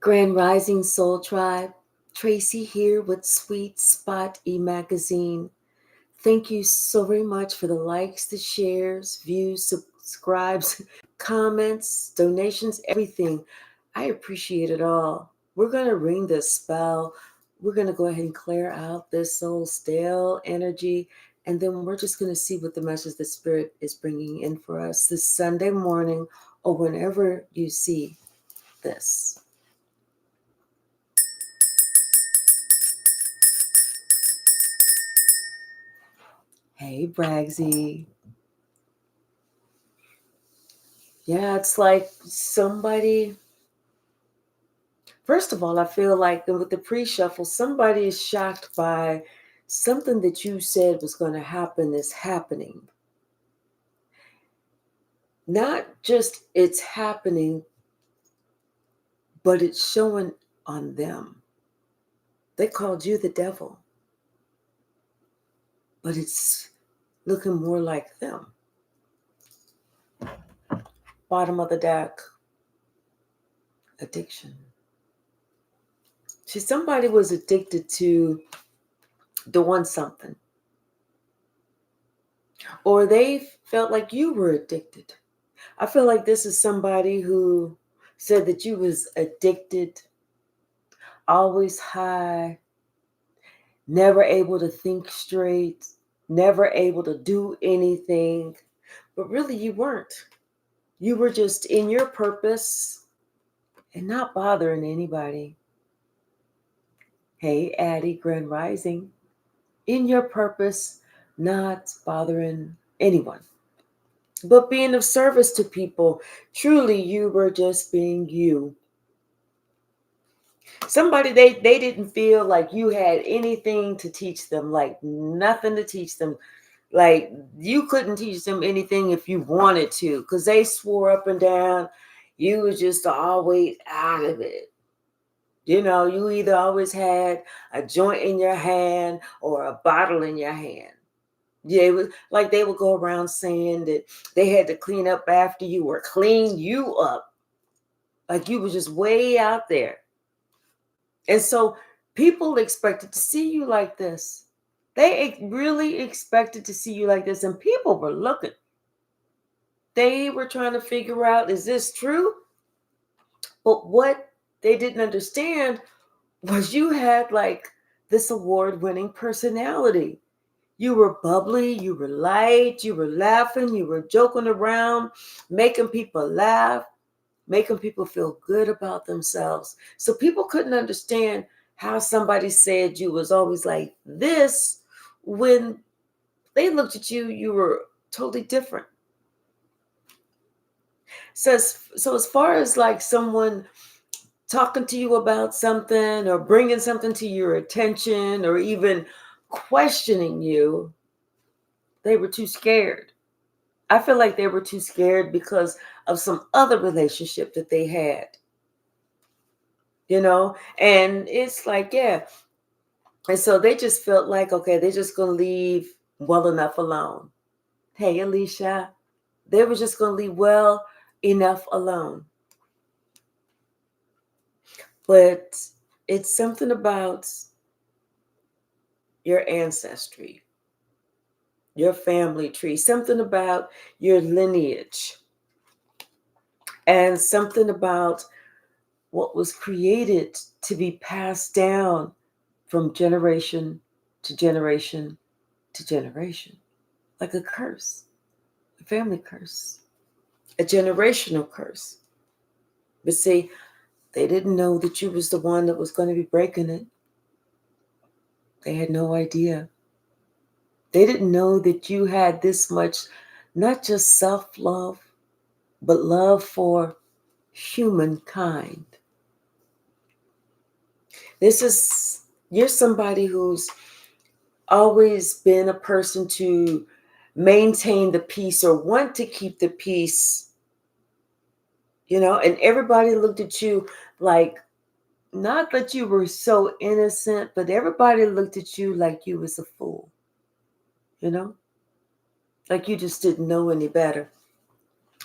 Grand Rising Soul Tribe, Tracy here with Sweet Spot e-magazine. Thank you so very much for the likes, the shares, views, subscribes, comments, donations, everything. I appreciate it all. We're going to ring this spell. We're going to go ahead and clear out this soul stale energy, and then we're just going to see what the message the Spirit is bringing in for us this Sunday morning or whenever you see this. Hey, Bragsy. Yeah, it's like somebody. First of all, I feel like with the pre shuffle, somebody is shocked by something that you said was going to happen is happening. Not just it's happening, but it's showing on them. They called you the devil, but it's looking more like them. Bottom of the deck, addiction. See, somebody was addicted to doing something, or they felt like you were addicted. I feel like this is somebody who said that you was addicted, always high, never able to think straight, never able to do anything, but really you weren't. You were just in your purpose and not bothering anybody. Hey, Addie, Grand Rising. In your purpose, not bothering anyone, but being of service to people. Truly, you were just being you. Somebody they didn't feel like you had anything to teach them, like nothing to teach them. Like you couldn't teach them anything if you wanted to, because they swore up and down you was just always out of it. You know, you either always had a joint in your hand or a bottle in your hand. Yeah, it was like they would go around saying that they had to clean up after you or clean you up. Like you was just way out there. And so people expected to see you like this. They really expected to see you like this. And people were looking. They were trying to figure out, is this true? But what they didn't understand was you had like this award-winning personality. You were bubbly, you were light, you were laughing, you were joking around, making people laugh, making people feel good about themselves. So people couldn't understand how somebody said you was always like this when they looked at you, you were totally different. So as far as like someone talking to you about something or bringing something to your attention or even questioning you, they were too scared. I feel like they were too scared because of some other relationship that they had, you know? And it's like, yeah. And so they just felt like, okay, they're just going to leave well enough alone. Hey, Alicia, they were just going to leave well enough alone. But it's something about your ancestry, your family tree, something about your lineage, and something about what was created to be passed down from generation to generation to generation, like a curse, a family curse, a generational curse. But see, they didn't know that you was the one that was going to be breaking it. They had no idea. They didn't know that you had this much, not just self-love, but love for humankind. You're somebody who's always been a person to maintain the peace or want to keep the peace, you know, and everybody looked at you like, not that you were so innocent, but everybody looked at you like you was a fool, you know, like you just didn't know any better.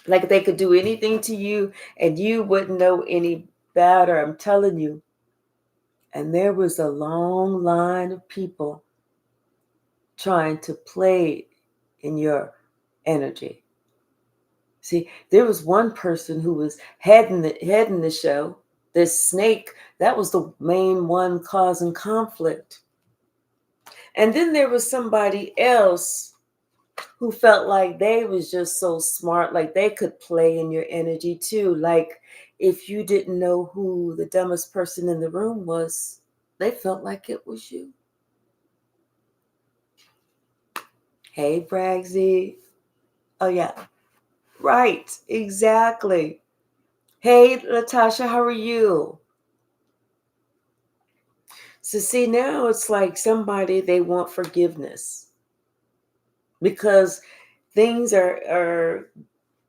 Like they could do anything to you and you wouldn't know any better, I'm telling you. And there was a long line of people trying to play in your energy. See, there was one person who was heading the show. This snake, that was the main one causing conflict. And then there was somebody else who felt like they was just so smart, like they could play in your energy too. Like if you didn't know who the dumbest person in the room was, they felt like it was you. Hey, Bragsy. Oh, yeah. Right. Exactly. Hey, Latasha, how are you? So see, now it's like somebody, they want forgiveness because things are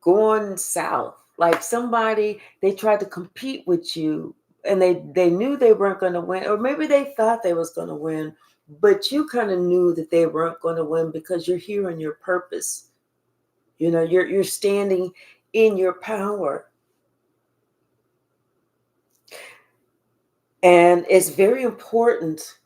going south. Like somebody, they tried to compete with you and they knew they weren't going to win, or maybe they thought they was going to win, but you kind of knew that they weren't going to win because you're here in your purpose. You know, you're standing in your power. And it's very important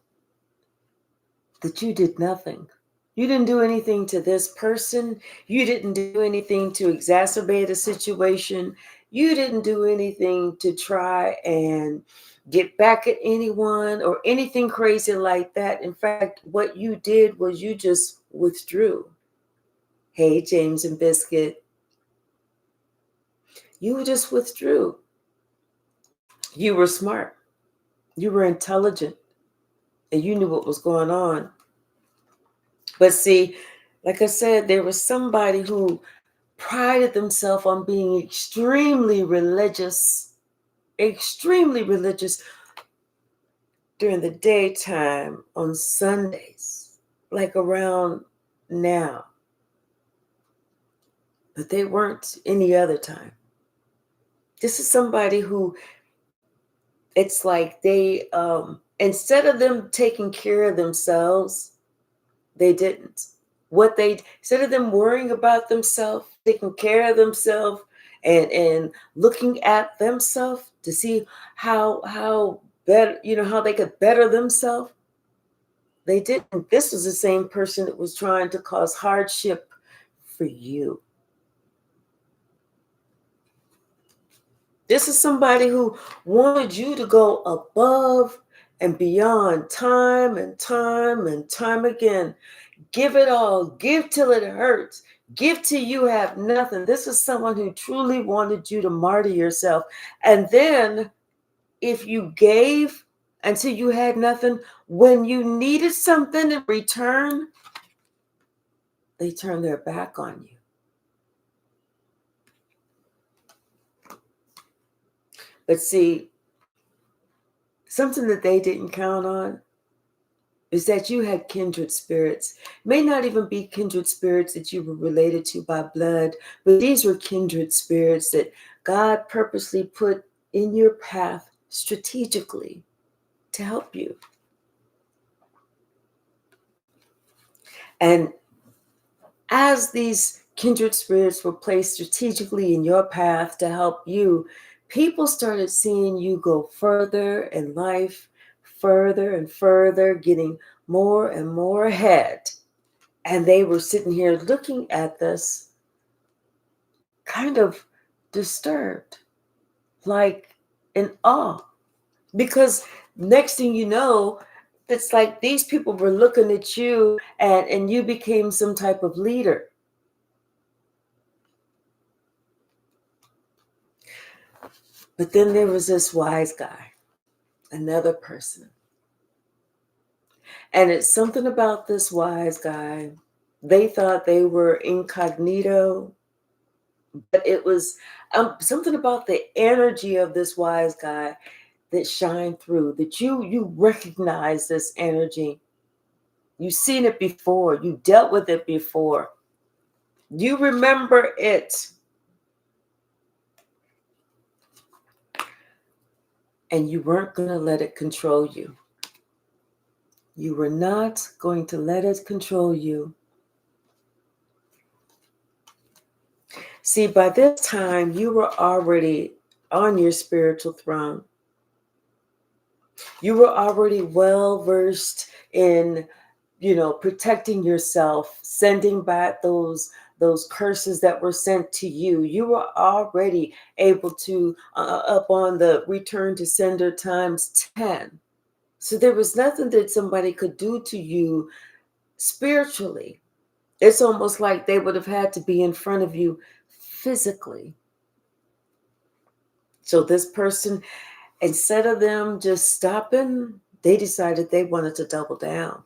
that you did nothing. You didn't do anything to this person. You didn't do anything to exacerbate a situation. You didn't do anything to try and get back at anyone or anything crazy like that. In fact, what you did was you just withdrew. Hey, James and Biscuit, you just withdrew. You were smart. You were intelligent. And you knew what was going on. But see, like I said, there was somebody who prided themselves on being extremely religious during the daytime on Sundays, like around now. But they weren't any other time. This is somebody who, it's like they, instead of them taking care of themselves, they didn't. Instead of them worrying about themselves, taking care of themselves, and looking at themselves to see how better, how they could better themselves, they didn't. This was the same person that was trying to cause hardship for you. This is somebody who wanted you to go above and beyond time and time and time again. Give it all. Give till it hurts. Give till you have nothing. This is someone who truly wanted you to martyr yourself. And then if you gave until you had nothing, when you needed something in return, they turned their back on you. But see, something that they didn't count on is that you had kindred spirits. May not even be kindred spirits that you were related to by blood, but these were kindred spirits that God purposely put in your path strategically to help you. And as these kindred spirits were placed strategically in your path to help you, people started seeing you go further in life, further and further, getting more and more ahead. And they were sitting here looking at this, kind of disturbed, like in awe. Because next thing you know, it's like these people were looking at you and you became some type of leader. But then there was this wise guy, another person. And it's something about this wise guy. They thought they were incognito, but it was something about the energy of this wise guy that shined through, that you recognize this energy. You've seen it before. You dealt with it before. You remember it. And you weren't going to let it control you. You were not going to let it control you. See, by this time, you were already on your spiritual throne. You were already well versed in, protecting yourself, sending back those curses that were sent to you. You were already able to up on the return to sender times 10. So there was nothing that somebody could do to you spiritually. It's almost like they would have had to be in front of you physically. So this person, instead of them just stopping, they decided they wanted to double down.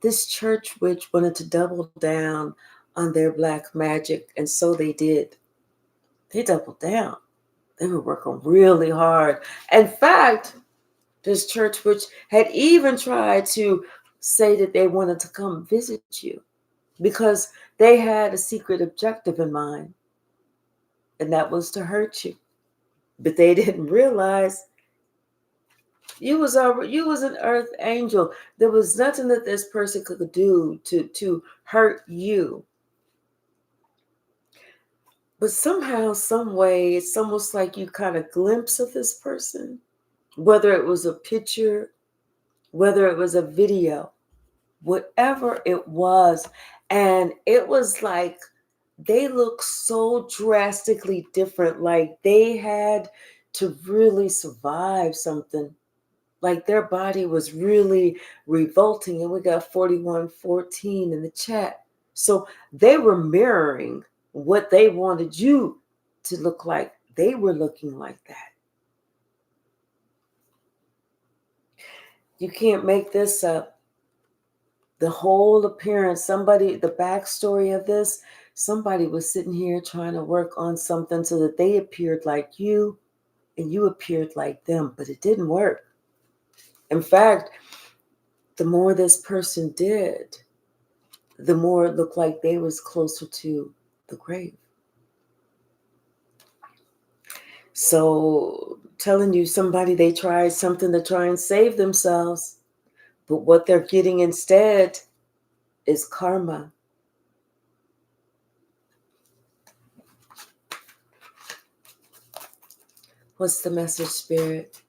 This church witch wanted to double down on their black magic, and so they did. They doubled down. They were working really hard. In fact, this church witch had even tried to say that they wanted to come visit you because they had a secret objective in mind, and that was to hurt you. But they didn't realize you was an earth angel. There was nothing that this person could do to hurt you. But somehow, some way, it's almost like you kind of glimpse of this person, whether it was a picture, whether it was a video, whatever it was. And it was like they look so drastically different, like they had to really survive something. Like their body was really revolting. And we got 4114 in the chat. So they were mirroring what they wanted you to look like. They were looking like that. You can't make this up. The whole appearance, the backstory of this, somebody was sitting here trying to work on something so that they appeared like you and you appeared like them, but it didn't work. In fact, the more this person did, the more it looked like they was closer to the grave. So telling you somebody, they tried something to try and save themselves, but what they're getting instead is karma. What's the message, Spirit?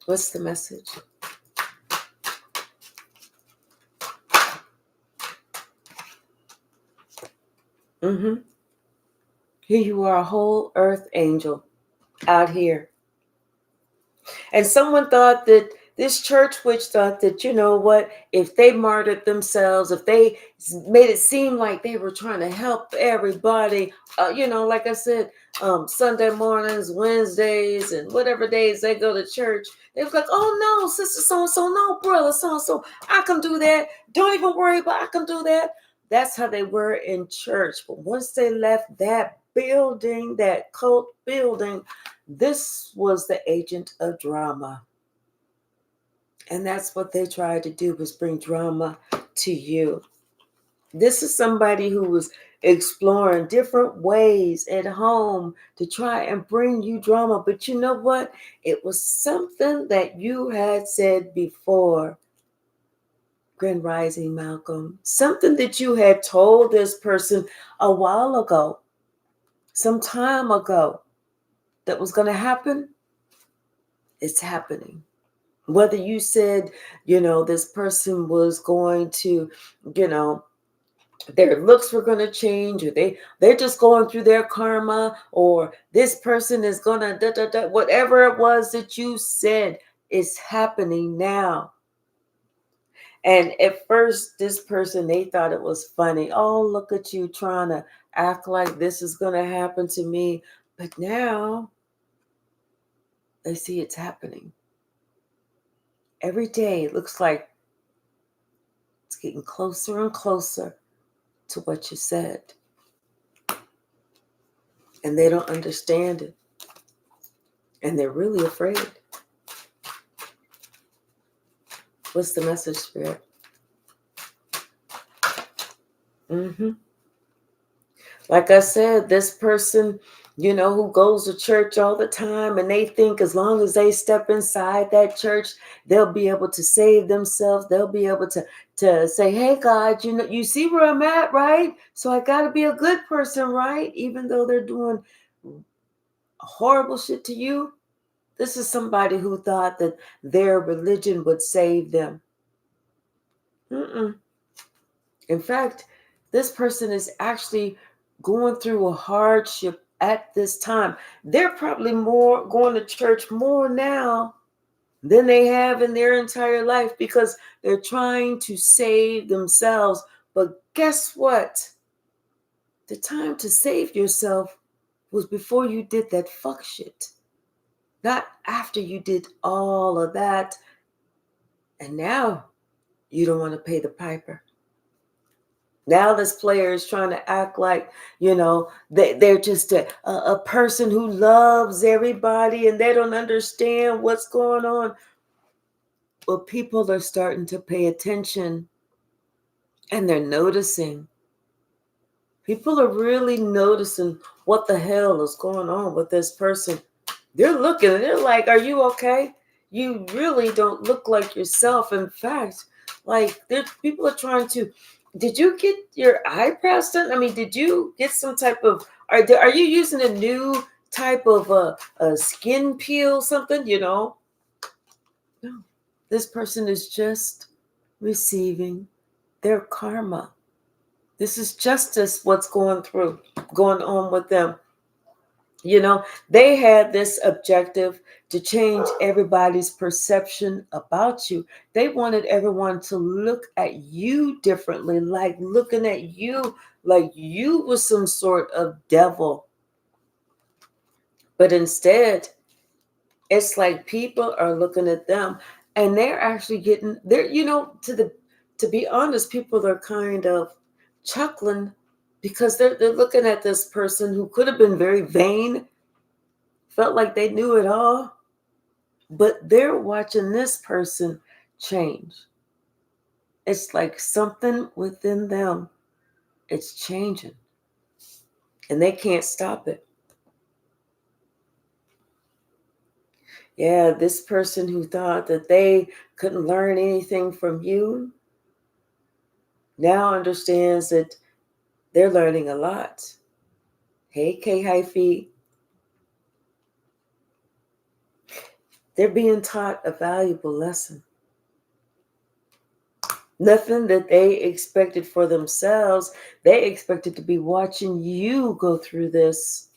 What's the message? Here you are, a whole earth angel out here. And someone thought that this church witch thought that, you know what, if they martyred themselves, if they made it seem like they were trying to help everybody, like I said, Sunday mornings, Wednesdays, and whatever days they go to church, they was like, oh no, sister so-and-so, no, brother so-and-so, I can do that. Don't even worry about it, I can do that. That's how they were in church. But once they left that building, that cult building, this was the agent of drama. And that's what they tried to do, was bring drama to you. This is somebody who was exploring different ways at home to try and bring you drama. But you know what? It was something that you had said before, Grand Rising Malcolm. Something that you had told this person a while ago, some time ago, that was going to happen. It's happening. Whether you said, this person was going to, their looks were going to change, or they're just going through their karma, or this person is going to, whatever it was that you said is happening now. And at first, this person, they thought it was funny. Oh, look at you trying to act like this is going to happen to me. But now they see it's happening. Every day it looks like it's getting closer and closer to what you said. And they don't understand it. And they're really afraid. What's the message, Spirit? Like I said, this person, who goes to church all the time, and they think as long as they step inside that church, they'll be able to save themselves. They'll be able to say, hey, God, you see where I'm at, right? So I got to be a good person, right? Even though they're doing horrible shit to you. This is somebody who thought that their religion would save them. Mm-mm. In fact, this person is actually going through a hardship at this time. They're probably more going to church more now than they have in their entire life because they're trying to save themselves. But guess what? The time to save yourself was before you did that fuck shit, not after you did all of that. And now you don't want to pay the piper. Now this player is trying to act like, they're just a person who loves everybody and they don't understand what's going on. But people are starting to pay attention and they're noticing. People are really noticing what the hell is going on with this person. They're looking and they're like, are you okay? You really don't look like yourself. In fact, people are trying to, did you get your eyebrows done? I mean, did you get some type of, are you using a new type of a skin peel, something, No. This person is just receiving their karma. This is justice, what's going on with them. They had this objective to change everybody's perception about you. They wanted everyone to look at you differently, like looking at you like you was some sort of devil. But instead, it's like people are looking at them and they're actually to be honest, people are kind of chuckling because they're looking at this person who could have been very vain, felt like they knew it all, but they're watching this person change. It's like something within them, it's changing, and they can't stop it. Yeah, this person who thought that they couldn't learn anything from you now understands that they're learning a lot. Hey, K-Hyphy. They're being taught a valuable lesson. Nothing that they expected for themselves. They expected to be watching you go through this.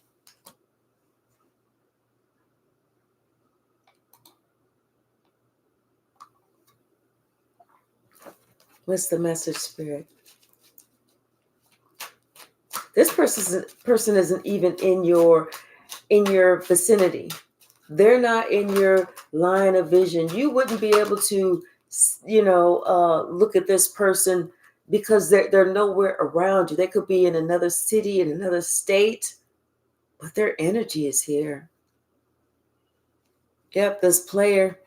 What's the message, Spirit? This person isn't even in your vicinity. They're not in your line of vision. You wouldn't be able to, look at this person because they're nowhere around you. They could be in another city, in another state, but their energy is here. Yep, this player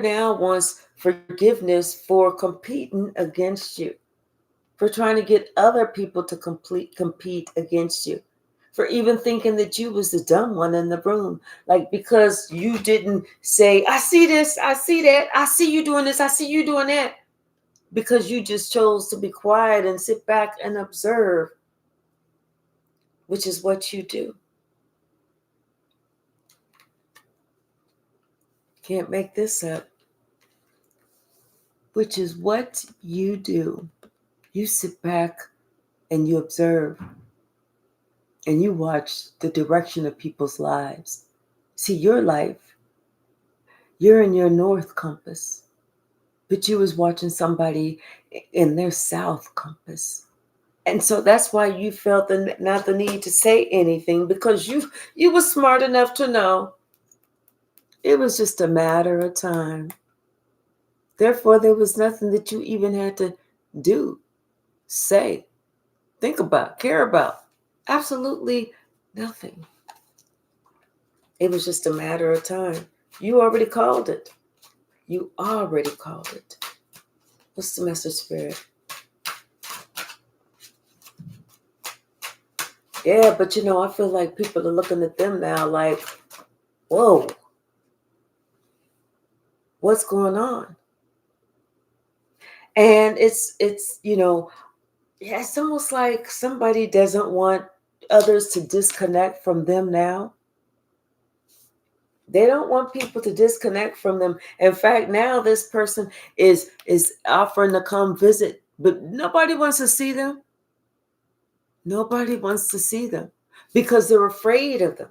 now wants forgiveness for competing against you, for trying to get other people to compete against you, for even thinking that you was the dumb one in the room. Like, because you didn't say, I see this, I see that, I see you doing this, I see you doing that. Because you just chose to be quiet and sit back and observe, which is what you do. Can't make this up. Which is what you do. You sit back and you observe and you watch the direction of people's lives. See, your life, you're in your north compass, but you was watching somebody in their south compass. And so that's why you felt not the need to say anything, because you were smart enough to know it was just a matter of time. Therefore, there was nothing that you even had to do, say, think about, care about. Absolutely nothing. It was just a matter of time. You already called it. You already called it. What's the message, Spirit? Yeah, but I feel like people are looking at them now like, whoa, what's going on? And yeah, it's almost like somebody doesn't want others to disconnect from them now. They don't want people to disconnect from them. In fact, now this person is offering to come visit, but nobody wants to see them. Nobody wants to see them because they're afraid of them.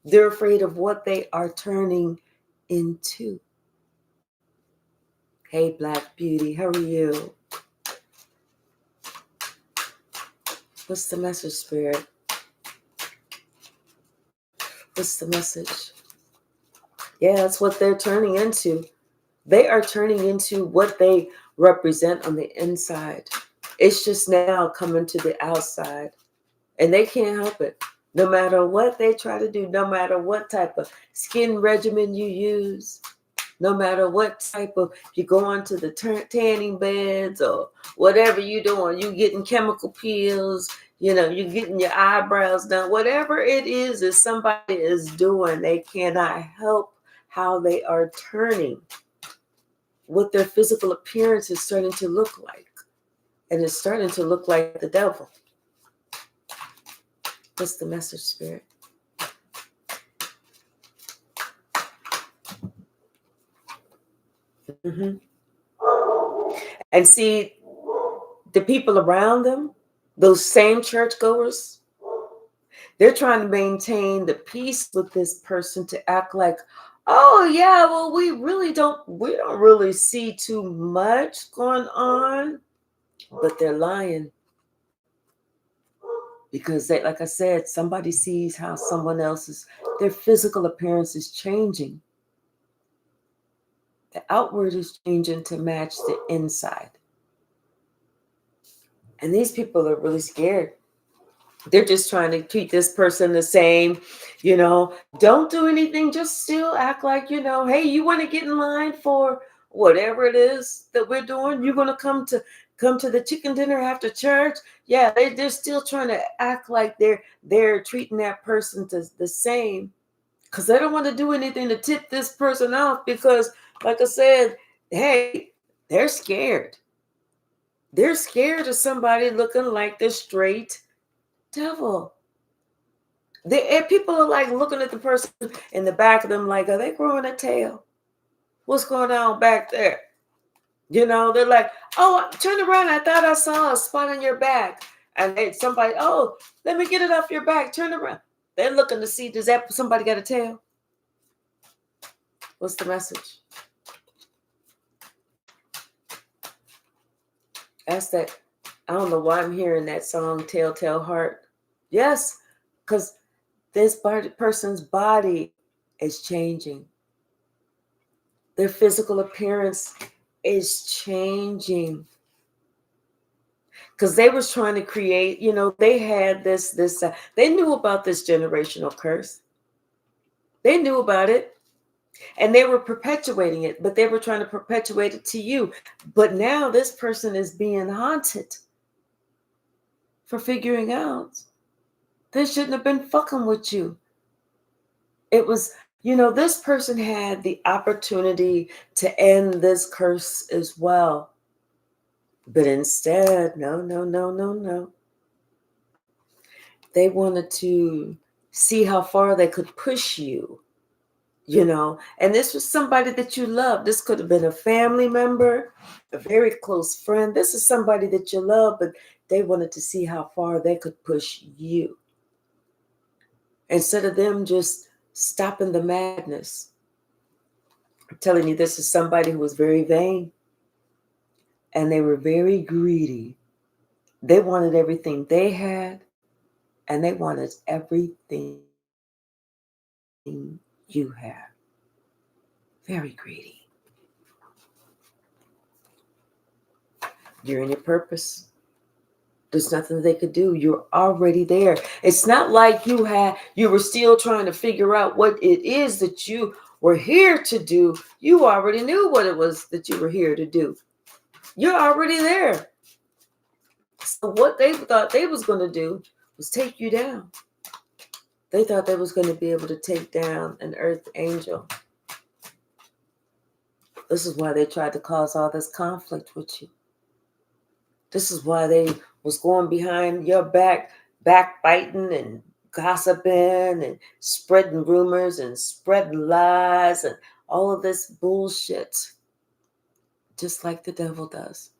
They're afraid of what they are turning into. Hey, Black Beauty, how are you? What's the message, Spirit? What's the message? Yeah, that's what they're turning into. They are turning into what they represent on the inside. It's just now coming to the outside, and they can't help it. No matter what they try to do, no matter what type of skin regimen you use, no matter what type of, you go onto the tanning beds or whatever you're doing, you getting chemical peels, you're getting your eyebrows done, whatever it is that somebody is doing, they cannot help how they are turning, what their physical appearance is starting to look like. And it's starting to look like the devil. What's the message, Spirit? Mm-hmm. And see, the people around them, those same churchgoers, they're trying to maintain the peace with this person to act like, oh yeah, well, we don't really see too much going on, but they're lying. Because they, like I said, somebody sees how someone else's, their physical appearance is changing. The outward is changing to match the inside. And these people are really scared. They're just trying to treat this person the same, don't do anything, just still act like, hey, you want to get in line for whatever it is that we're doing. You're going to come to the chicken dinner after church. Yeah, they're still trying to act like they're treating that person the same, because they don't want to do anything to tip this person off, because like I said, hey, they're scared. They're scared of somebody looking like the straight devil. People are like looking at the person in the back of them like, are they growing a tail? What's going on back there? They're like, oh, turn around. I thought I saw a spot on your back. And somebody, oh, let me get it off your back. Turn around. They're looking to see, does that somebody got a tail? What's the message? That's that. I don't know why I'm hearing that song, Telltale Heart. Yes, because this person's body is changing. Their physical appearance is changing. Because they was trying to create, they had this, they knew about this generational curse. They knew about it. And they were perpetuating it, but they were trying to perpetuate it to you. But now this person is being haunted for figuring out they shouldn't have been fucking with you. It was, this person had the opportunity to end this curse as well. But instead, no. They wanted to see how far they could push you, and this was somebody that you love. This could have been a family member, a very close friend. This is somebody that you love, but they wanted to see how far they could push you. Instead of them just stopping the madness. I'm telling you, this is somebody who was very vain, and they were very greedy. They wanted everything they had, and they wanted everything you have. Very greedy. You're in your purpose. There's nothing they could do. You're already there. It's not like you were still trying to figure out what it is that you were here to do. You already knew what it was that you were here to do. You're already there. So what they thought they was going to do was take you down. They thought they was going to be able to take down an earth angel. This is why they tried to cause all this conflict with you. This is why they was going behind your back, backbiting and gossiping and spreading rumors and spreading lies and all of this bullshit. Just like the devil does.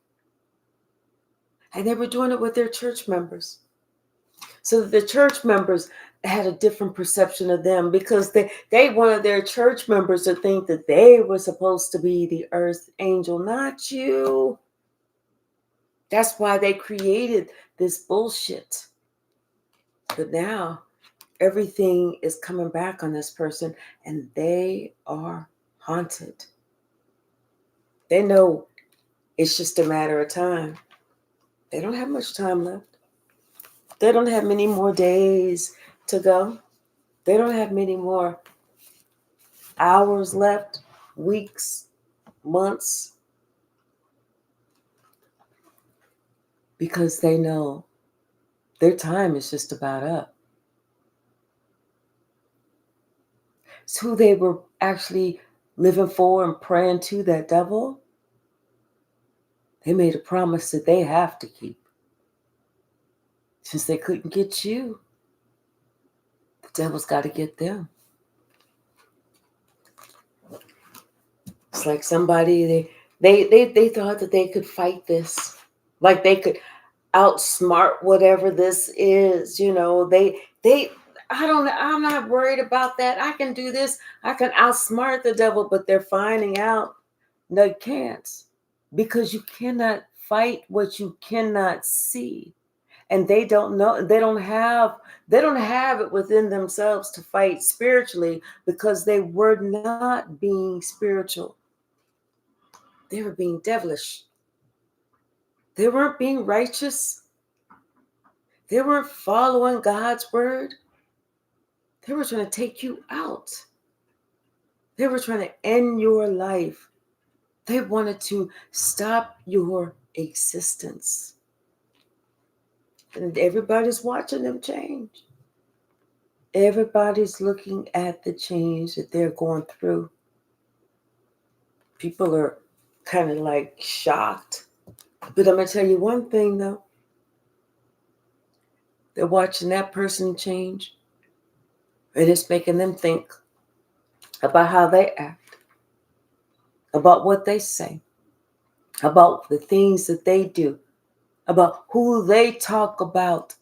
And they were doing it with their church members. So that the church members had a different perception of them because they wanted their church members to think that they were supposed to be the earth angel, not you. That's why they created this bullshit. But now everything is coming back on this person and they are haunted. They know it's just a matter of time. They don't have much time left. They don't have many more days to go. They don't have many more hours left, weeks, months, because they know their time is just about up. It's who they were actually living for and praying to, that devil. They made a promise that they have to keep. Since they couldn't get you, the devil's got to get them. It's like somebody, they thought that they could fight this. Like they could outsmart whatever this is. I'm not worried about that. I can do this. I can outsmart the devil, but they're finding out they can't, because you cannot fight what you cannot see. And they don't know, they don't have it within themselves to fight spiritually, because they were not being spiritual. They were being devilish. They weren't being righteous. They weren't following God's word. They were trying to take you out. They were trying to end your life. They wanted to stop your existence. And everybody's watching them change. Everybody's looking at the change that they're going through. People are kind of like shocked. But I'm going to tell you one thing, though. They're watching that person change. And it's making them think about how they act, about what they say, about the things that they do, about who they talk about,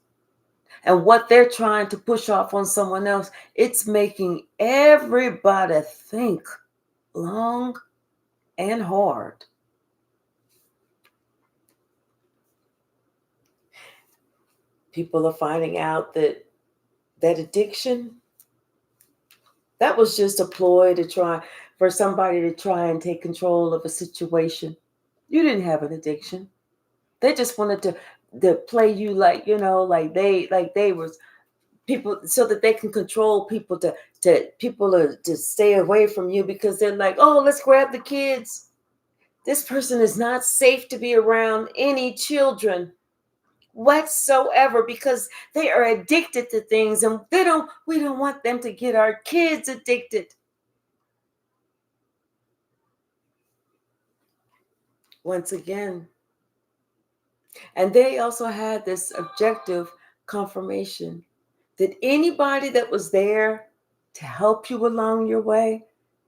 and what they're trying to push off on someone else. It's making everybody think long and hard. People are finding out that addiction, that was just a ploy to try for somebody to try and take control of a situation. You didn't have an addiction. They just wanted to play you like they was people, so that they can control people to stay away from you, because they're like, oh, let's grab the kids. This person is not safe to be around any children whatsoever, because they are addicted to things, and we don't want them to get our kids addicted. Once again. And they also had this objective confirmation that anybody that was there to help you along your way,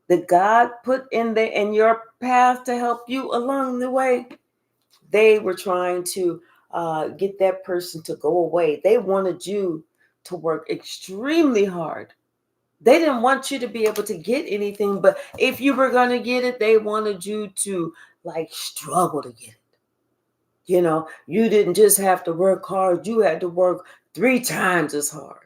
that God put in your path to help you along the way, they were trying to get that person to go away. They wanted you to work extremely hard. They didn't want you to be able to get anything, but if you were going to get it, they wanted you to struggle to get it. You didn't just have to work hard. You had to work 3 times as hard.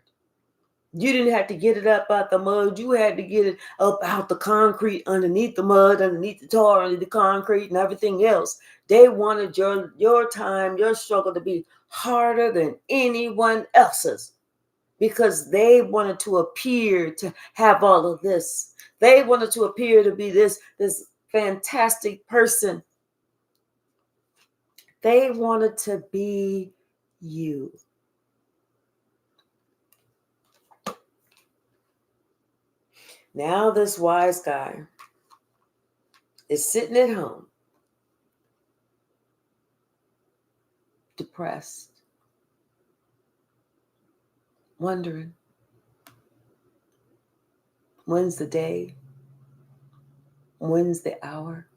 You didn't have to get it up out the mud. You had to get it up out the concrete, underneath the mud, underneath the tar, under the concrete, and everything else. They wanted your time, your struggle to be harder than anyone else's, because they wanted to appear to have all of this. They wanted to appear to be this fantastic person. They wanted to be you. Now this wise guy is sitting at home, depressed, wondering, when's the day? When's the hour?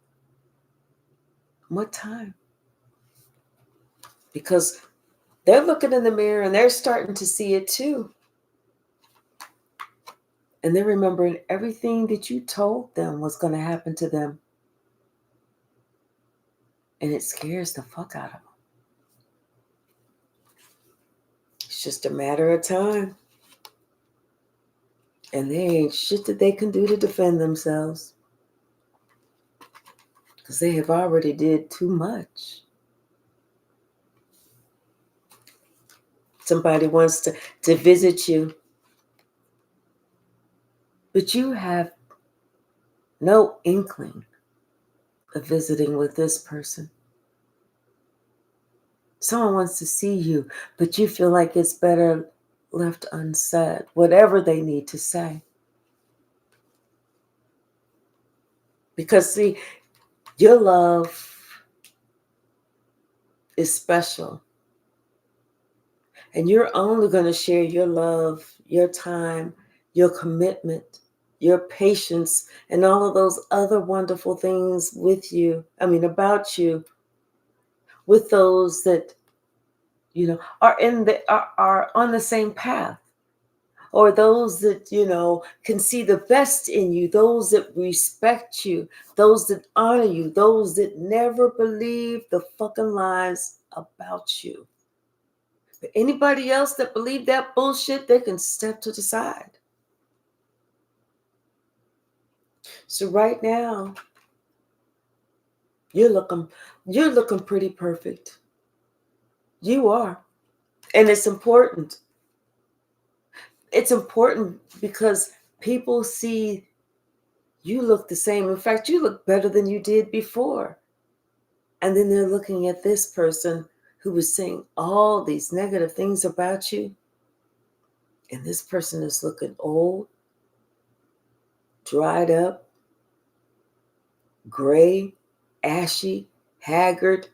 What time? Because they're looking in the mirror and they're starting to see it too. And they're remembering everything that you told them was going to happen to them. And it scares the fuck out of them. It's just a matter of time. And there ain't shit that they can do to defend themselves. Because they have already did too much. Somebody wants to visit you. But you have no inkling of visiting with this person. Someone wants to see you, but you feel like it's better left unsaid, whatever they need to say. Because, see, your love is special. And you're only going to share your love, your time, your commitment, your patience, and all of those other wonderful things about you, with those that, are on the same path. Or those that, can see the best in you, those that respect you, those that honor you, those that never believe the fucking lies about you. But anybody else that believe that bullshit, they can step to the side. So right now, you're looking pretty perfect. You are. And it's important. It's important because people see you look the same. In fact, you look better than you did before. And then they're looking at this person who was saying all these negative things about you. And this person is looking old, dried up, gray, ashy, haggard,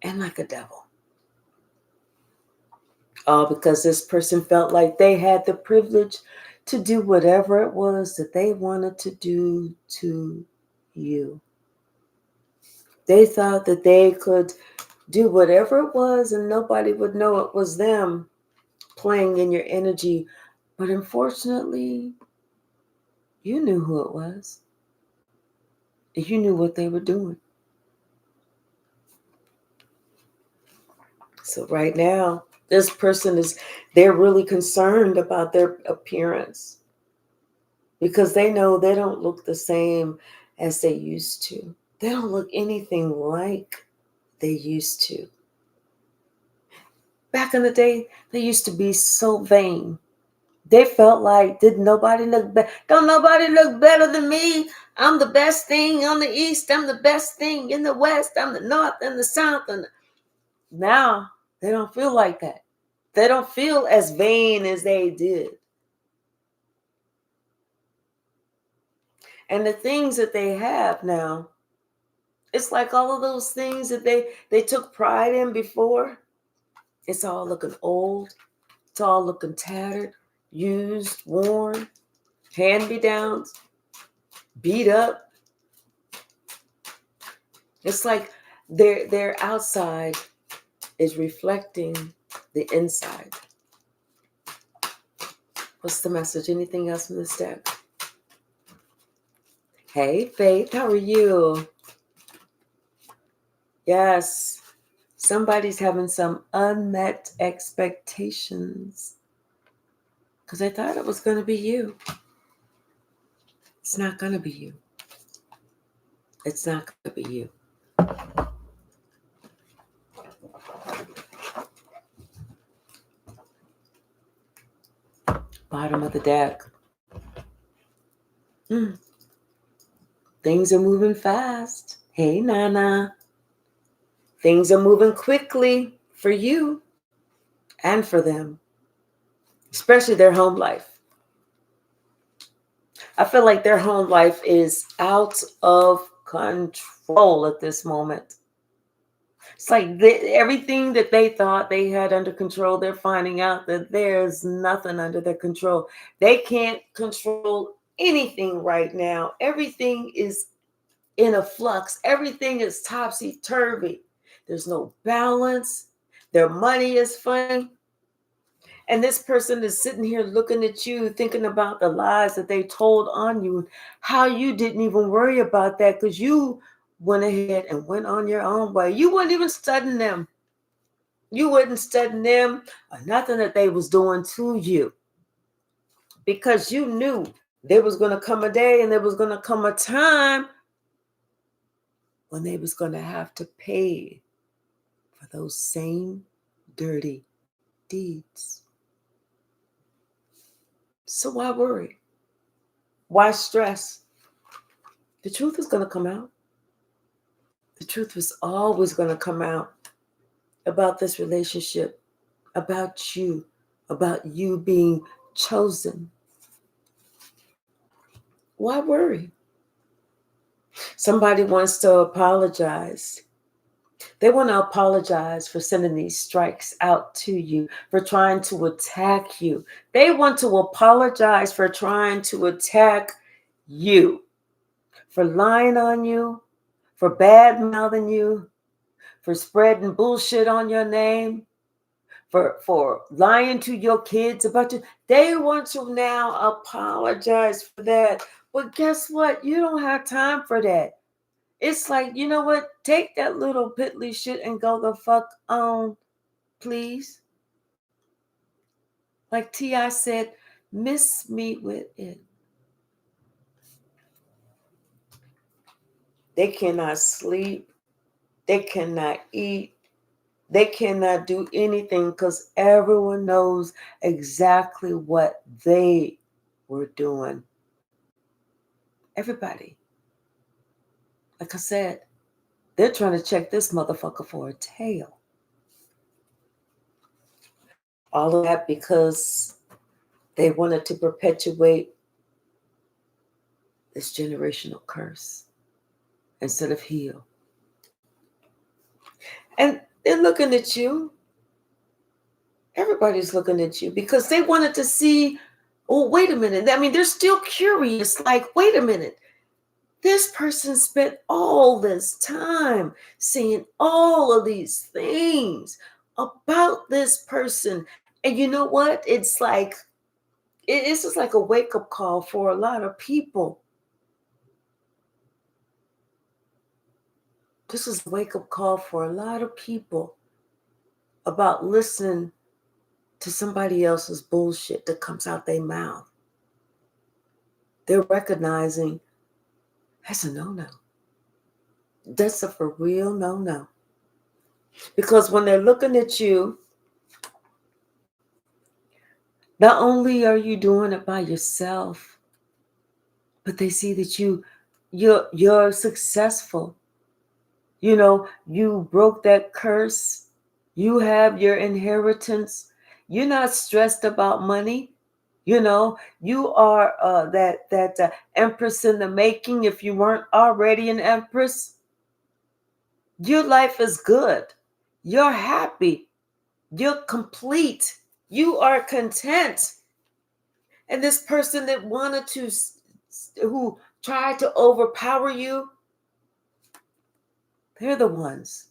and like a devil. All because this person felt like they had the privilege to do whatever it was that they wanted to do to you. They thought that they could do whatever it was and nobody would know it was them playing in your energy. But unfortunately, you knew who it was. You knew what they were doing. So right now, this person they're really concerned about their appearance because they know they don't look the same as they used to. They don't look anything like they used to. Back in the day, they used to be so vain. They felt like, did nobody look better? Don't nobody look better than me. I'm the best thing on the East. I'm the best thing in the West. I'm the North and the South. And now they don't feel like that. They don't feel as vain as they did. And the things that they have now, it's like all of those things that they took pride in before. It's all looking old. It's all looking tattered, used, worn, hand-me-downs, beat up. It's like their outside is reflecting the inside. What's the message? Anything else in this deck? Hey, Faith, how are you? Yes, somebody's having some unmet expectations because I thought it was going to be you. It's not going to be you. It's not going to be you. Bottom of the deck. Things are moving fast. Hey, Nana. Things are moving quickly for you and for them, especially their home life. I feel like their home life is out of control at this moment. It's like everything that they thought they had under control, they're finding out that there's nothing under their control. They can't control anything right now. Everything is in a flux. Everything is topsy-turvy. There's no balance. Their money is funny. And this person is sitting here looking at you, thinking about the lies that they told on you, how you didn't even worry about that because you went ahead and went on your own way. You weren't even studying them. You wasn't studying them or nothing that they was doing to you, because you knew there was going to come a day and there was going to come a time when they was going to have to pay for those same dirty deeds. So why worry? Why stress? The truth is going to come out. The truth is always going to come out about this relationship, about you being chosen. Why worry? Somebody wants to apologize. They want to apologize for sending these strikes out to you, for trying to attack you. They want to apologize for trying to attack you, for lying on you, for bad-mouthing you, for spreading bullshit on your name, for lying to your kids about you. They want to now apologize for that. But guess what? You don't have time for that. It's like, you know what? Take that little piddly shit and go the fuck on, please. Like T.I. said, miss me with it. They cannot sleep. They cannot eat. They cannot do anything because everyone knows exactly what they were doing. Everybody. Like I said, they're trying to check this motherfucker for a tail. All of that because they wanted to perpetuate this generational curse instead of heal. And they're looking at you. Everybody's looking at you because they wanted to see, oh, wait a minute. I mean, they're still curious. Like, wait a minute. This person spent all this time saying all of these things about this person. And you know what? It's like, it's just like a wake-up call for a lot of people. This is a wake-up call for a lot of people about listening to somebody else's bullshit that comes out their mouth. They're recognizing that's a no-no. That's a for real no-no. Because when they're looking at you, not only are you doing it by yourself, but they see that you're successful. You know, you broke that curse. You have your inheritance. You're not stressed about money. You know, you are that empress in the making. If you weren't already an empress, your life is good. You're happy. You're complete. You are content. And this person that wanted to, who tried to overpower you, they're the ones.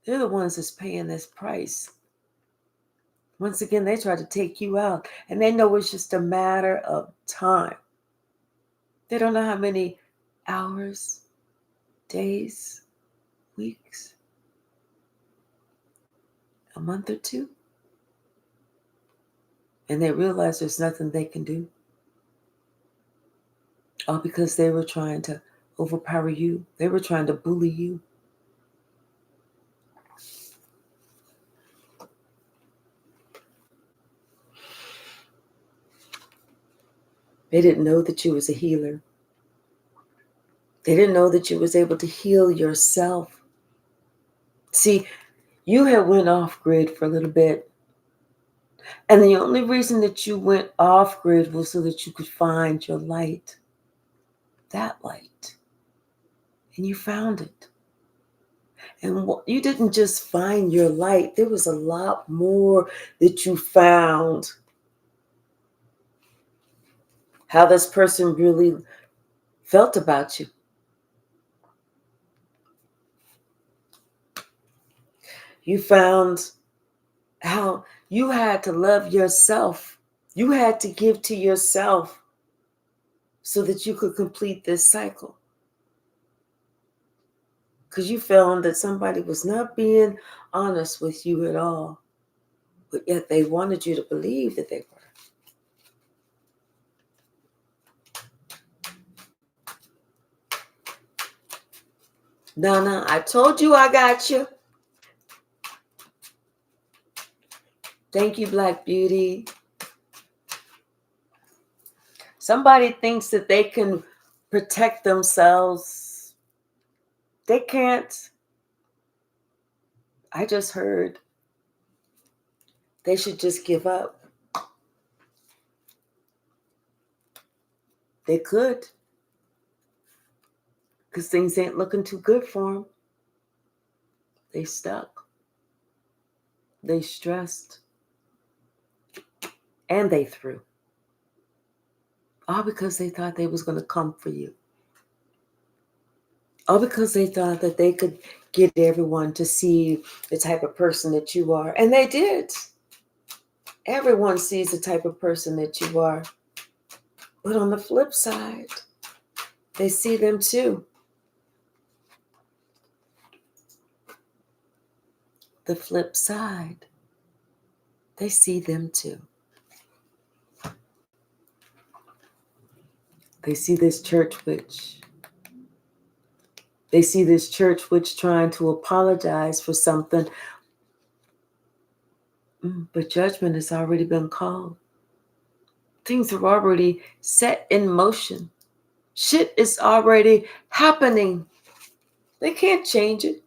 They're the ones that's paying this price. Once again, they try to take you out, and they know it's just a matter of time. They don't know how many hours, days, weeks, a month or two. And they realize there's nothing they can do. All because they were trying to overpower you. They were trying to bully you. They didn't know that you was a healer. They didn't know that you was able to heal yourself. See, you had went off grid for a little bit. And the only reason that you went off grid was so that you could find your light. That light. And you found it. And you didn't just find your light. There was a lot more that you found. How this person really felt about you. You found how you had to love yourself. You had to give to yourself so that you could complete this cycle. Because you found that somebody was not being honest with you at all, but yet they wanted you to believe that they were. Nana, I told you I got you. Thank you, Black Beauty. Somebody thinks that they can protect themselves. They can't. I just heard they should just give up. They could, because things ain't looking too good for them. They stuck. They stressed. And they threw. All because they thought they was going to come for you. All because they thought that they could get everyone to see the type of person that you are. And they did. Everyone sees the type of person that you are. But on the flip side, they see them too. The flip side, they see them too. They see this church witch. They see this church witch trying to apologize for something. But judgment has already been called. Things are already set in motion. Shit is already happening. They can't change it.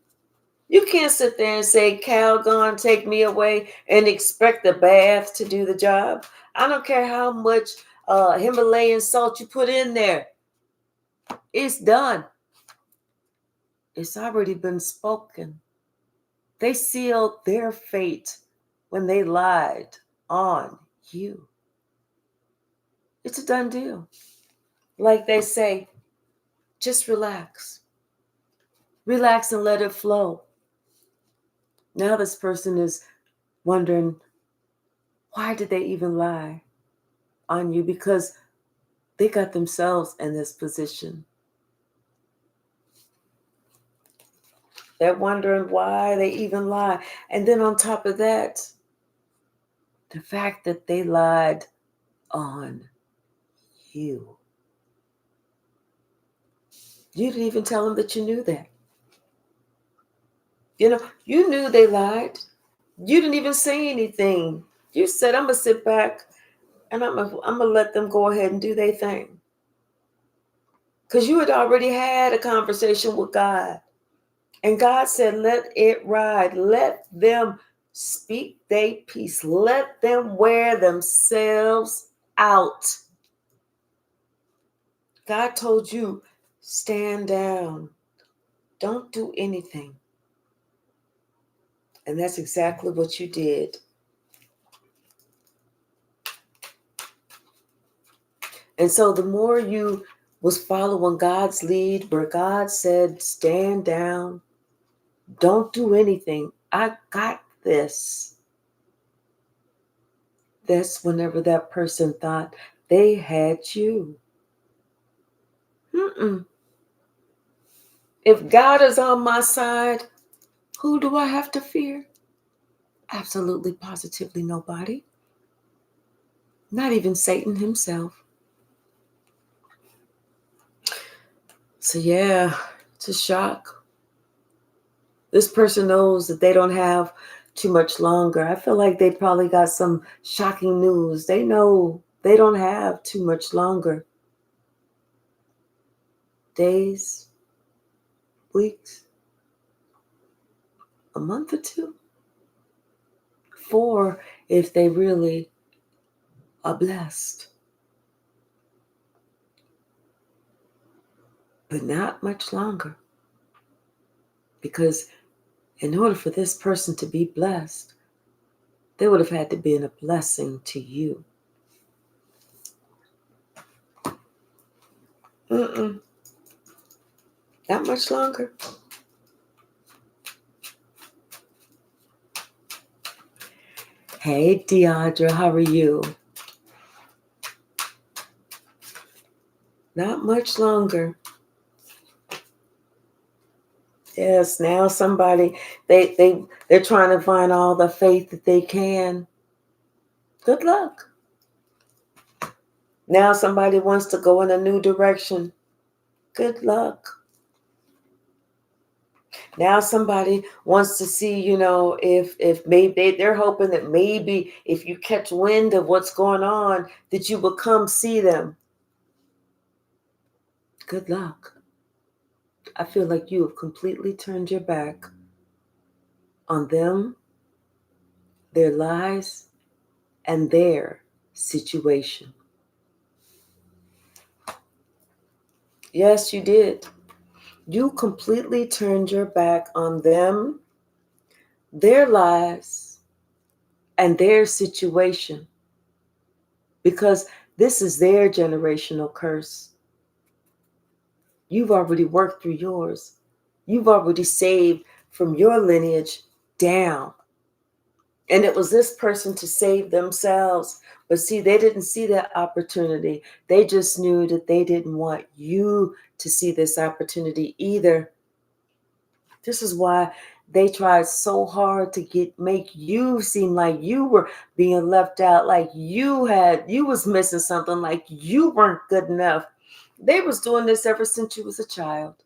You can't sit there and say, Calgon, take me away, and expect the bath to do the job. I don't care how much Himalayan salt you put in there. It's done. It's already been spoken. They sealed their fate when they lied on you. It's a done deal. Like they say, just relax. Relax and let it flow. Now this person is wondering, why did they even lie on you? Because they got themselves in this position. They're wondering why they even lie. And then on top of that, the fact that they lied on you. You didn't even tell them that you knew that. You know, you knew they lied. You didn't even say anything. You said, I'm going to sit back and I'm going to let them go ahead and do their thing. Because you had already had a conversation with God. And God said, let it ride. Let them speak their peace. Let them wear themselves out. God told you, stand down. Don't do anything. And that's exactly what you did. And so the more you was following God's lead, where God said, stand down, don't do anything. I got this. That's whenever that person thought they had you. If God is on my side, who do I have to fear? Absolutely, positively nobody. Not even Satan himself. So yeah, it's a shock. This person knows that they don't have too much longer. I feel like they probably got some shocking news. They know they don't have too much longer. Days, weeks, a month or two, for if they really are blessed. But not much longer. Because in order for this person to be blessed, they would have had to be a blessing to you. Not much longer. Hey, Deidre, how are you? Not much longer. Yes, now somebody, they're trying to find all the faith that they can. Good luck. Now somebody wants to go in a new direction. Good luck. Now somebody wants to see, if maybe they're hoping that maybe if you catch wind of what's going on, that you will come see them. Good luck. I feel like you have completely turned your back on them, their lies, and their situation. Yes, you did. You completely turned your back on them, their lives, and their situation, because this is their generational curse. You've already worked through yours. You've already saved from your lineage down. And it was this person to save themselves. But see, they didn't see that opportunity. They just knew that they didn't want you to see this opportunity either. This is why they tried so hard to make you seem like you were being left out, like you was missing something, like you weren't good enough. They was doing this ever since you was a child.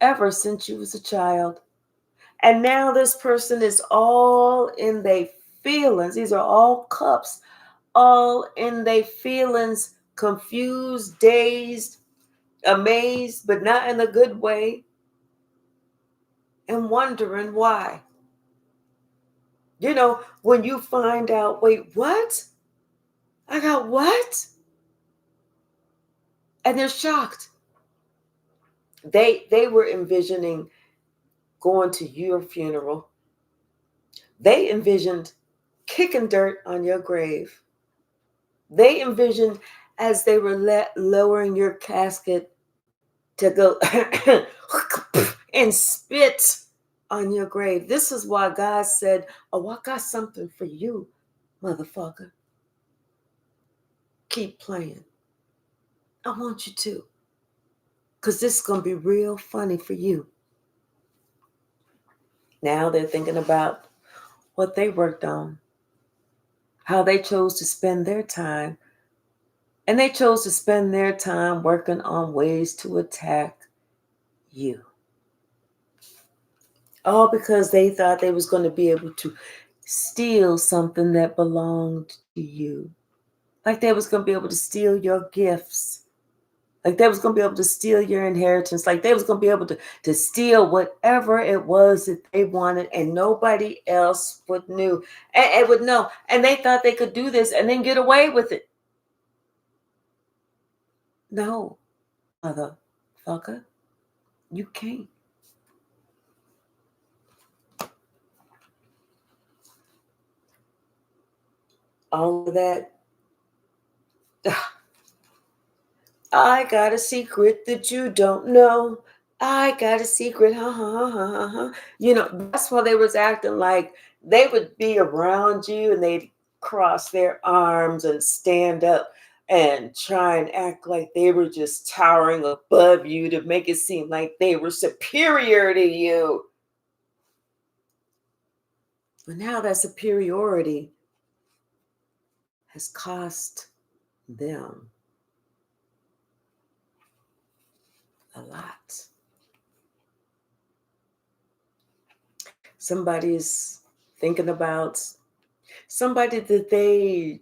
Ever since you was a child. And now this person is all in their feelings. These are all cups, all in their feelings, confused, dazed, amazed, but not in a good way, and wondering why. When you find out, wait, what? I got what? And they're shocked. They were envisioning going to your funeral. They envisioned kicking dirt on your grave. They envisioned as they were lowering your casket to go and spit on your grave. This is why God said, oh, I got something for you, motherfucker. Keep playing. I want you to. Because this is going to be real funny for you. Now they're thinking about what they worked on, how they chose to spend their time. And they chose to spend their time working on ways to attack you. All because they thought they was going to be able to steal something that belonged to you. Like they was going to be able to steal your gifts. Like they was going to be able to steal your inheritance. Like they was going to be able to steal whatever it was that they wanted, and nobody else would know. And would know. And they thought they could do this and then get away with it. No, motherfucker, you can't. All of that. I got a secret that you don't know. I got a secret. That's why they was acting like they would be around you and they'd cross their arms and stand up and try and act like they were just towering above you to make it seem like they were superior to you. But now that superiority has cost them a lot. Somebody's thinking about somebody that they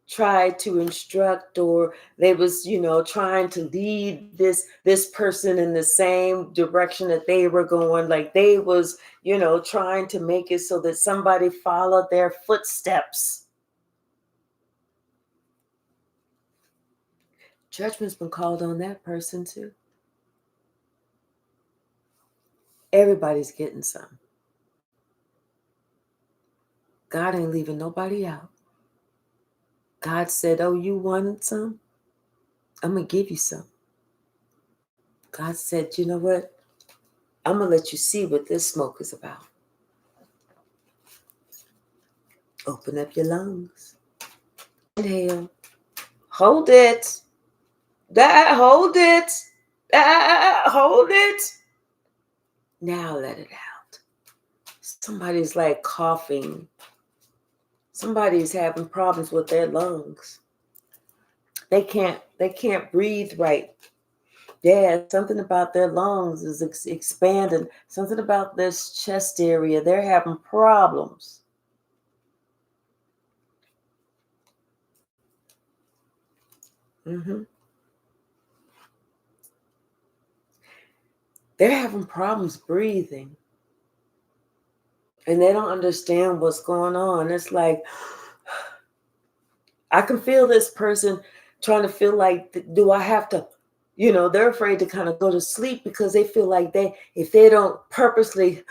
tried to instruct, or they was, trying to lead this person in the same direction that they were going, like they was, trying to make it so that somebody followed their footsteps. Judgment's been called on that person too. Everybody's getting some. God ain't leaving nobody out. God said, oh, you wanted some? I'm going to give you some. God said, you know what? I'm going to let you see what this smoke is about. Open up your lungs. Inhale. Hold it. Hold it. Hold it. Now let it out. Somebody's like coughing. Somebody's having problems with their lungs. They can't breathe right. Yeah, something about their lungs is expanding. Something about this chest area. They're having problems. They're having problems breathing. And they don't understand what's going on. It's like, I can feel this person trying to feel like, do I have to, they're afraid to kind of go to sleep because they feel like if they don't purposely,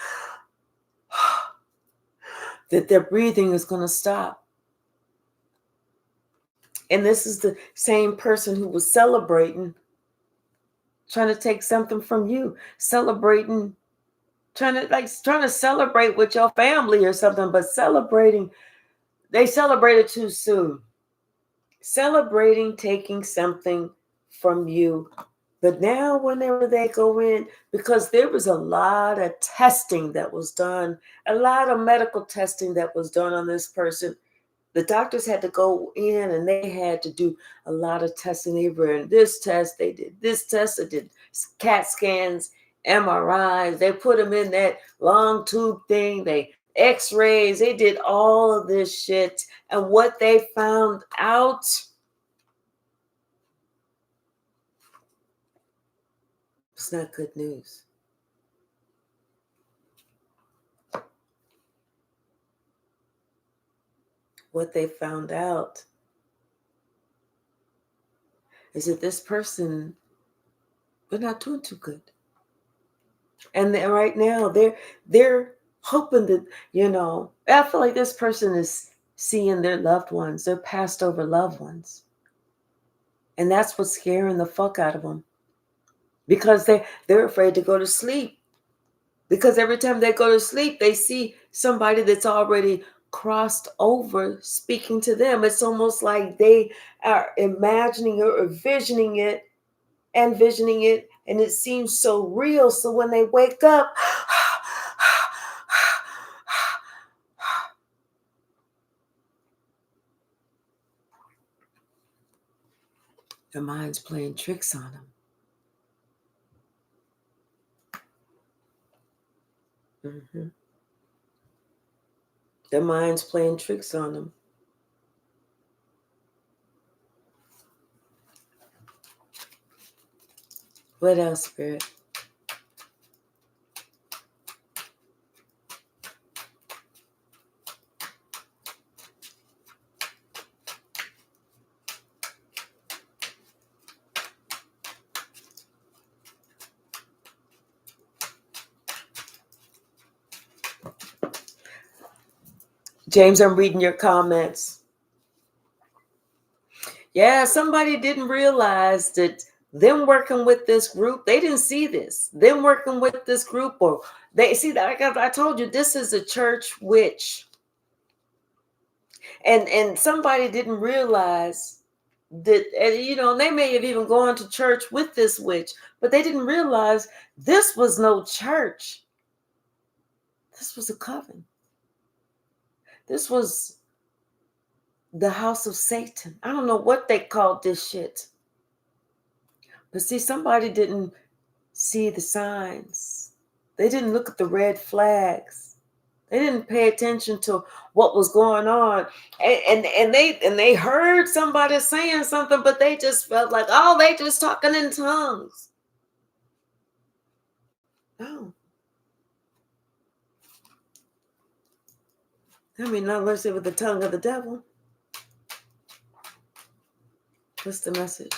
that their breathing is going to stop. And this is the same person who was celebrating, trying to take something from you, trying to celebrate with your family or something, but they celebrated too soon. Celebrating taking something from you. But now whenever they go in, because there was a lot of testing that was done, a lot of medical testing that was done on this person. The doctors had to go in and they had to do a lot of testing. They ran this test, they did this test, they did CAT scans, MRIs, they put them in that long tube thing, they x-rays, they did all of this shit. And what they found out, it's not good news. What they found out is that this person, they're not doing too good. And right now they're hoping that, I feel like this person is seeing their loved ones, their passed over loved ones. And that's what's scaring the fuck out of them. Because they're afraid to go to sleep. Because every time they go to sleep, they see somebody that's already crossed over speaking to them. It's almost like they are imagining or envisioning it, and it seems so real. So when they wake up, their mind's playing tricks on them. Their mind's playing tricks on them. What else, Spirit? James, I'm reading your comments. Yeah, somebody didn't realize that them working with this group, they didn't see this. Them working with this group, or they see that, like I told you, this is a church witch. And somebody didn't realize that, they may have even gone to church with this witch, but they didn't realize this was no church. This was a coven. This was the house of Satan. I don't know what they called this shit. But see, somebody didn't see the signs. They didn't look at the red flags. They didn't pay attention to what was going on. And they heard somebody saying something, but they just felt like, oh, they just talking in tongues. No. I mean, not unless it with the tongue of the devil. What's the message?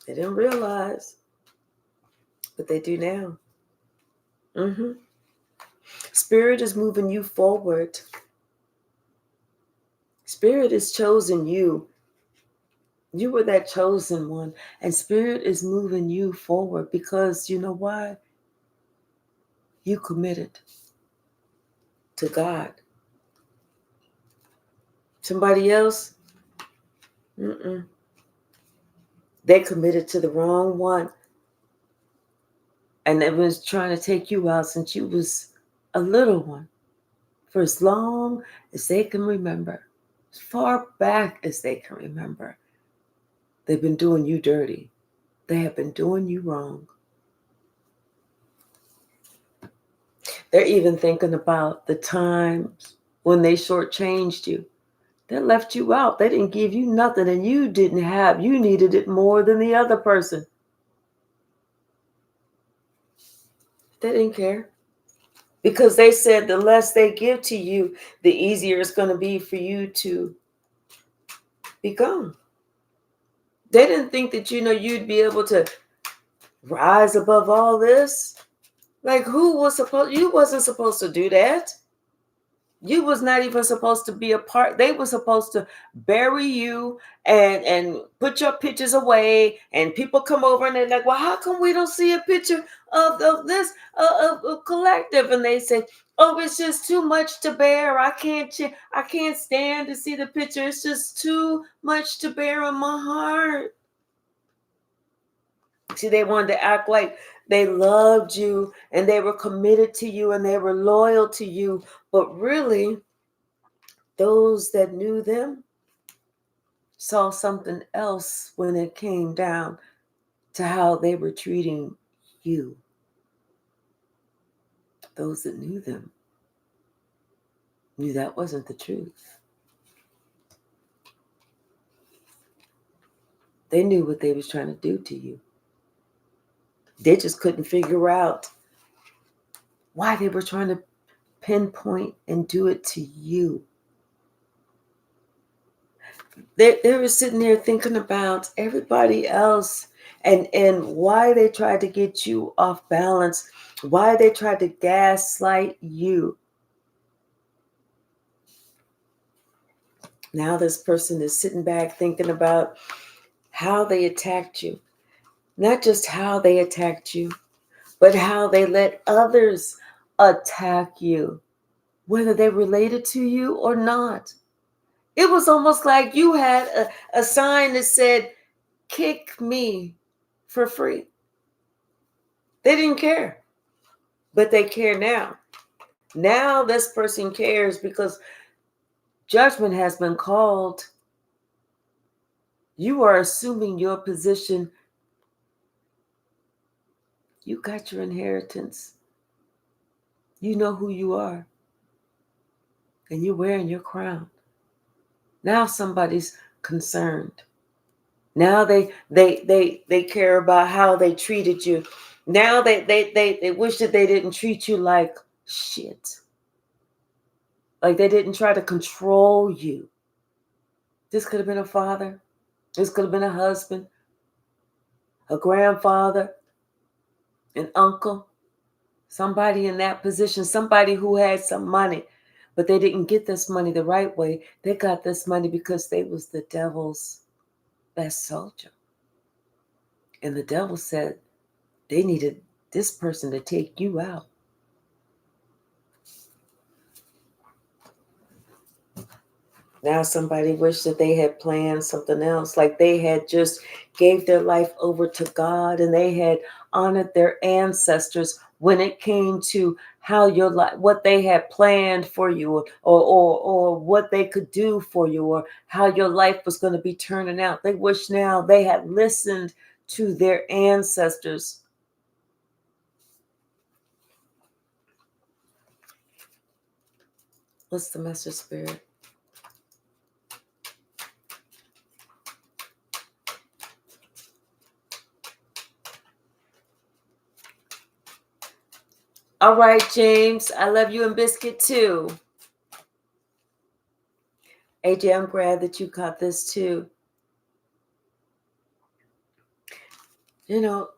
They didn't realize, but they do now. Spirit is moving you forward. Spirit has chosen you. You were that chosen one. And Spirit is moving you forward because you know why? You committed to God. Somebody else? They committed to the wrong one. And it was trying to take you out since you was a little one. For as long as they can remember, as far back as they can remember, they've been doing you dirty. They have been doing you wrong. They're even thinking about the times when they shortchanged you. They left you out. They didn't give you nothing and you didn't have. You needed it more than the other person. They didn't care. Because they said the less they give to you, the easier it's going to be for you to be gone. They didn't think that, you'd be able to rise above all this. Like you wasn't supposed to do that. You was not even supposed to be a part. They were supposed to bury you and put your pictures away. And people come over and they're like, well, how come we don't see a picture of this of collective? And they say, oh, it's just too much to bear. I can't stand to see the picture. It's just too much to bear in my heart. See, they wanted to act like they loved you and they were committed to you and they were loyal to you. But really, those that knew them saw something else when it came down to how they were treating you. Those that knew them knew that wasn't the truth. They knew what they was trying to do to you. They just couldn't figure out why they were trying to pinpoint and do it to you. They were sitting there thinking about everybody else and why they tried to get you off balance, why they tried to gaslight you. Now this person is sitting back thinking about how they attacked you. Not just how they attacked you, but how they let others attack you, whether they related to you or not. It was almost like you had a sign that said, kick me for free. They didn't care, but they care now. Now this person cares because judgment has been called. You are assuming your position. You got your inheritance. You know who you are. And you're wearing your crown. Now somebody's concerned. Now they care about how they treated you. Now they wish that they didn't treat you like shit. Like they didn't try to control you. This could have been a father. This could have been a husband, a grandfather, an uncle, somebody in that position, somebody who had some money, but they didn't get this money the right way. They got this money because they was the devil's best soldier. And the devil said they needed this person to take you out. Now somebody wished that they had planned something else, like they had just gave their life over to God and they had honored their ancestors when it came to how your life, what they had planned for you, or what they could do for you, or how your life was going to be turning out. They wish now they had listened to their ancestors. What's the message, Spirit? All right, James. I love you and Biscuit too. AJ, I'm glad that you caught this too. You know,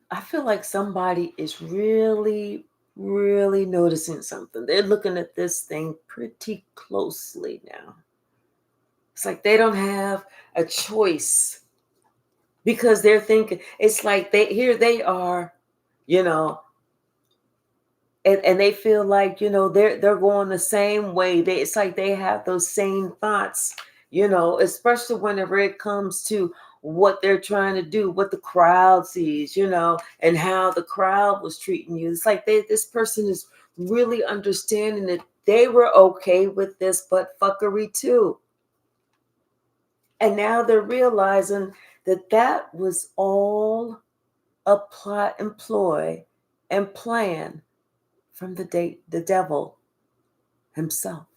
I feel like somebody is really, really noticing something. They're looking at this thing pretty closely now. It's like they don't have a choice because they're thinking, it's like here they are, you know, and they feel like, you know, they're going the same way. It's like they have those same thoughts, you know, especially whenever it comes to what they're trying to do, what the crowd sees, you know, and how the crowd was treating you. It's like this person is really understanding that they were okay with this butt fuckery too. And now they're realizing that that was all a plot and ploy and plan from the devil himself.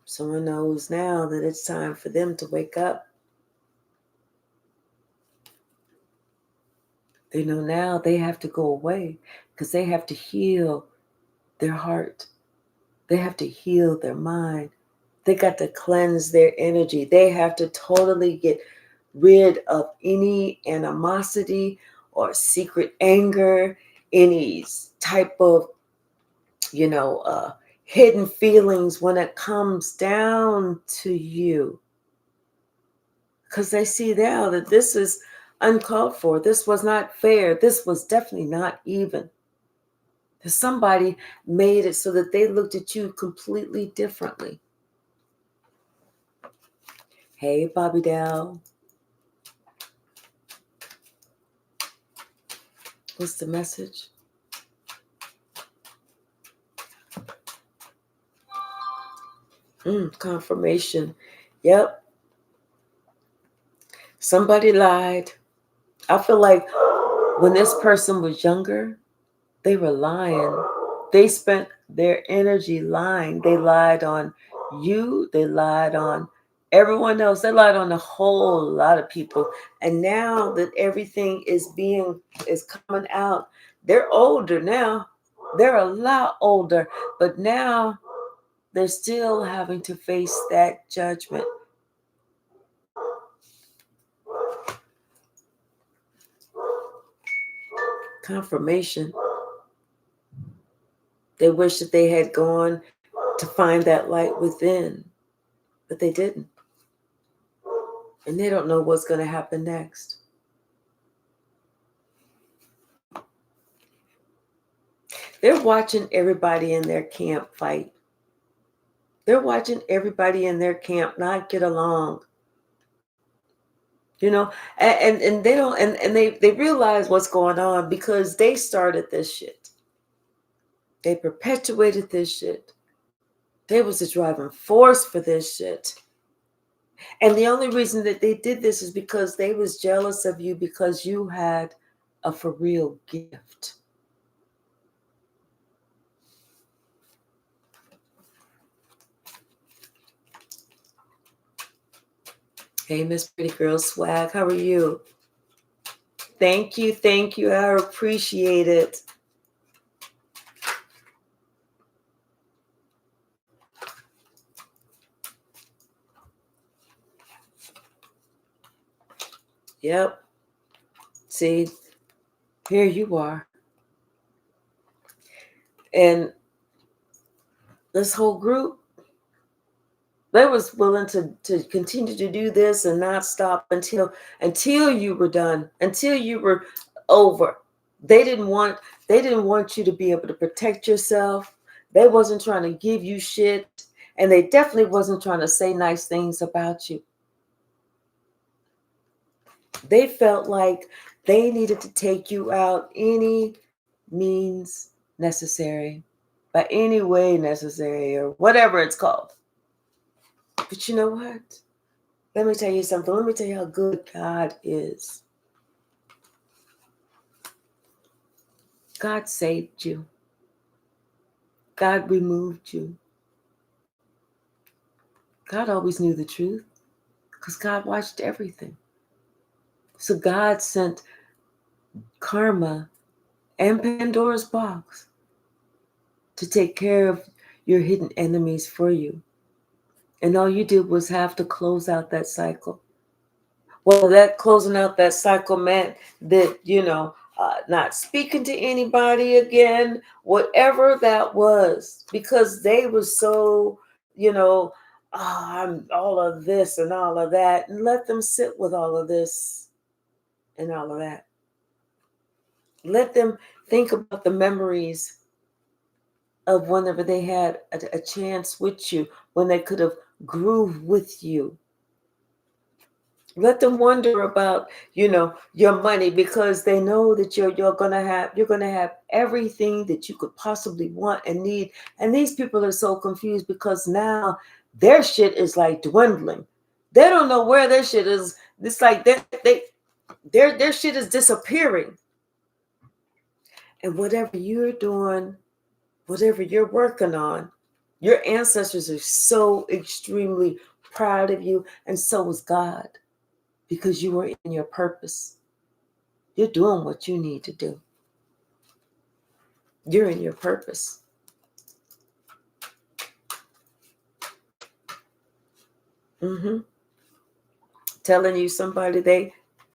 Someone knows now that it's time for them to wake up. They know now they have to go away because they have to heal their heart. They have to heal their mind. They got to cleanse their energy. They have to totally get rid of any animosity or secret anger, any type of, you know, hidden feelings when it comes down to you. Because they see now that this is uncalled for. This was not fair. This was definitely not even. That somebody made it so that they looked at you completely differently. Hey, Bobby Dow. What's the message? Confirmation. Yep. Somebody lied. I feel like when this person was younger, they were lying. They spent their energy lying. They lied on you. They lied on everyone else. They lied on a whole lot of people. And now that everything is coming out, they're older now. They're a lot older. But now they're still having to face that judgment. Confirmation. They wish that they had gone to find that light within, but they didn't. And they don't know what's going to happen next. They're watching everybody in their camp fight. They're watching everybody in their camp not get along. You know, and they don't and they realize what's going on because they started this shit. They perpetuated this shit. They was the driving force for this shit. And the only reason that they did this is because they was jealous of you because you had a for real gift. Hey, Miss Pretty Girl Swag, how are you? Thank you, thank you. I appreciate it. Yep. See, here you are. And this whole group, they was willing to continue to do this and not stop until you were done, until you were over. They didn't want you to be able to protect yourself. They wasn't trying to give you shit, and they definitely wasn't trying to say nice things about you. They felt like they needed to take you out any means necessary, by any way necessary, or whatever it's called. But you know what? Let me tell you something. Let me tell you how good God is. God saved you. God removed you. God always knew the truth because God watched everything. So God sent karma and Pandora's box to take care of your hidden enemies for you. And all you did was have to close out that cycle. Well, that closing out that cycle meant that, not speaking to anybody again, whatever that was, because they were so, I'm all of this and all of that, and let them sit with all of this and all of that. Let them think about the memories of whenever they had a chance with you, when they could have grooved with you. Let them wonder about, your money, because they know that you're gonna have everything that you could possibly want and need. And these people are so confused because now their shit is like dwindling. They don't know where their shit is. It's like their shit is disappearing. And whatever you're doing, whatever you're working on, your ancestors are so extremely proud of you, and so is God. Because you are in your purpose. You're doing what you need to do. You're in your purpose. Telling you somebody